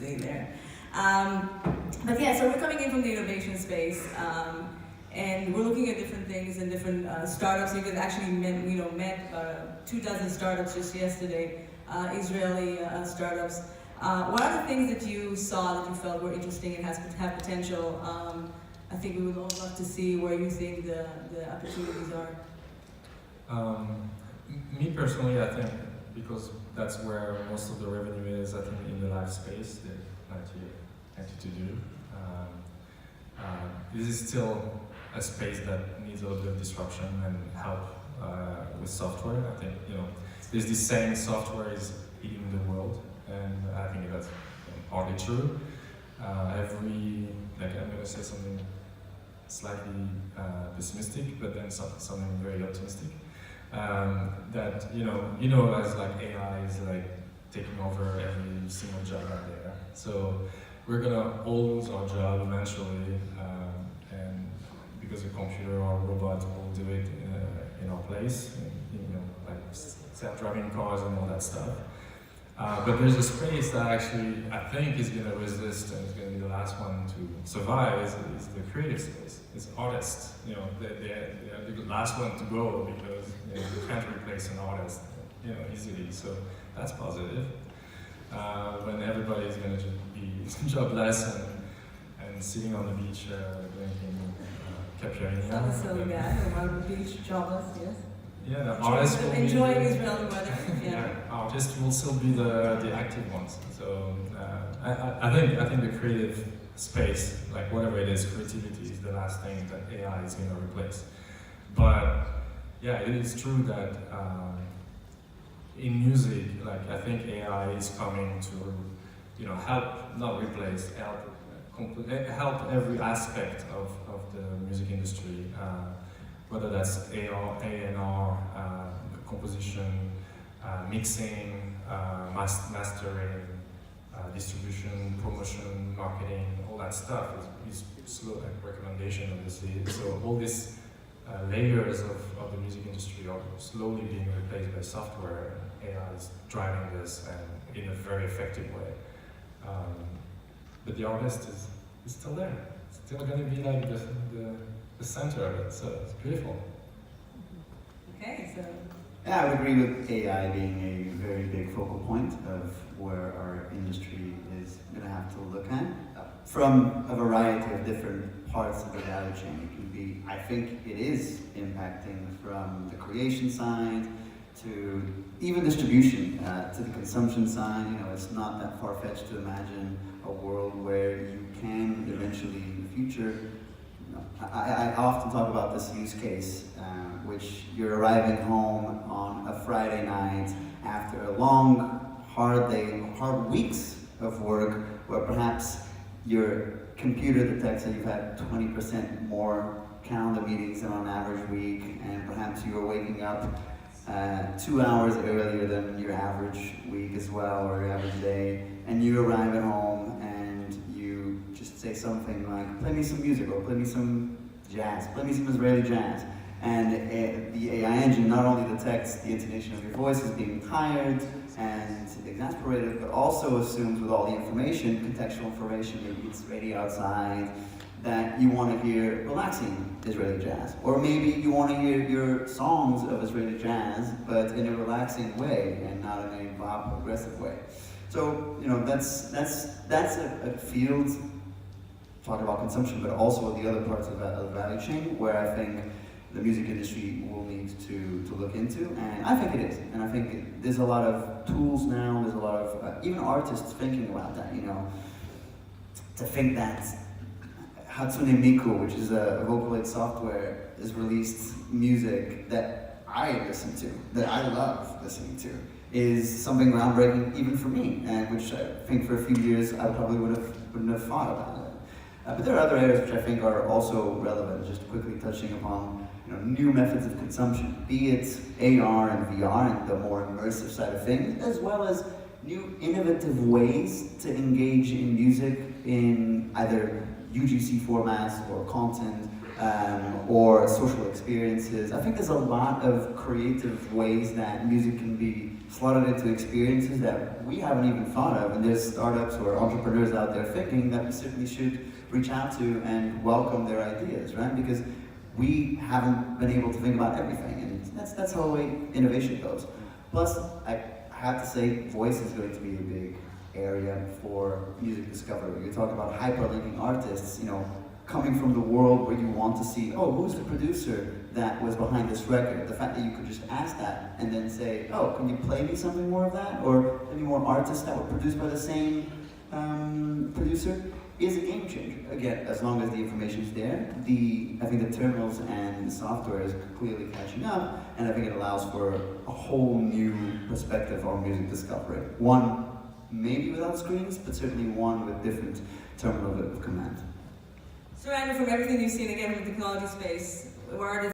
basically there. But yeah, so we're coming in from the innovation space, and we're looking at different things and different startups. You guys actually met 24 startups just yesterday, Israeli startups. What are the things that you saw that you felt were interesting and have potential? I think we would all love to see where you think the opportunities are. Me personally, I think because that's where most of the revenue is, I think in the live space, they like to do. This is still a space that needs a little bit of disruption and help with software. I think there's this saying, software is eating the world, and I think that's partly true. I'm going to say something slightly pessimistic, but then something very optimistic. That as like AI is like taking over every single job out there. So we're gonna all lose our job eventually, and because a computer or a robot will do it in our place, like self-driving cars and all that stuff. But there's a space that actually I think is going to resist and is going to be the last one to survive is the creative space. It's artists. They're the last one to go because you can't replace an artist easily. So that's positive. When everybody is going to just be jobless and sitting on the beach drinking caipirinha. Not a silly guy, on the beach, jobless, yes. Yeah, the artists will enjoying Israeli weather. Yeah, artists will still be the active ones. So I think the creative space, like whatever it is, creativity is the last thing that AI is going to replace. But yeah, it is true that in music, like I think AI is coming to help, not replace, help every aspect of the music industry. Whether that's A&R, composition, mixing, mastering, distribution, promotion, marketing, all that stuff is slow, like recommendation obviously. So all these layers of the music industry are slowly being replaced by software. AI is driving this and in a very effective way. But the artist is still there. It's still going to be like the center of it, so it's beautiful. Okay, so. Yeah, I would agree with AI being a very big focal point of where our industry is going to have to look at from a variety of different parts of the value chain. It can be, I think it is impacting from the creation side to even distribution, to the consumption side. It's not that far-fetched to imagine a world where you can eventually in the future. I often talk about this use case, which you're arriving home on a Friday night after a long, hard weeks of work, where perhaps your computer detects that you've had 20% more calendar meetings than on an average week, and perhaps you are waking up 2 hours earlier than your average week as well, or your average day, and you arrive at home and you just say something like, play me some music, or play me some jazz, play me some Israeli jazz. And the AI engine not only detects the intonation of your voice as being tired and exasperated, but also assumes with all the information, contextual information, maybe it's radio outside, that you want to hear relaxing Israeli jazz. Or maybe you want to hear your songs of Israeli jazz, but in a relaxing way and not in a pop aggressive way. So, that's a field, talk about consumption, but also the other parts of the value chain where I think the music industry will need to look into, and I think it is. And I think there's a lot of tools now, there's a lot of, even artists thinking about that, to think that Hatsune Miku, which is a Vocaloid software, has released music that I listen to, that I love listening to, is something groundbreaking even for me, and which I think for a few years I probably wouldn't have thought about it. But there are other areas which I think are also relevant, just quickly touching upon new methods of consumption, be it AR and VR and the more immersive side of things, as well as new innovative ways to engage in music in either UGC formats or content or social experiences. I think there's a lot of creative ways that music can be slotted into experiences that we haven't even thought of, and there's startups or entrepreneurs out there thinking that we certainly should reach out to and welcome their ideas, right? Because we haven't been able to think about everything, and that's how the way innovation goes. Plus, I have to say, voice is going to be a big area for music discovery. You talk about hyperlinking artists, you know, coming from the world where you want to see, oh, who's the producer that was behind this record? The fact that you could just ask that and then say, oh, can you play me something more of that? Or maybe more artists that were produced by the same producer is a game changer. Again, as long as the information is there. I think the terminals and the software is clearly catching up, and I think it allows for a whole new perspective on music discovery. One maybe without screens, but certainly one with different terminal of command. So Andrew, from everything you've seen again from the technology space, where are the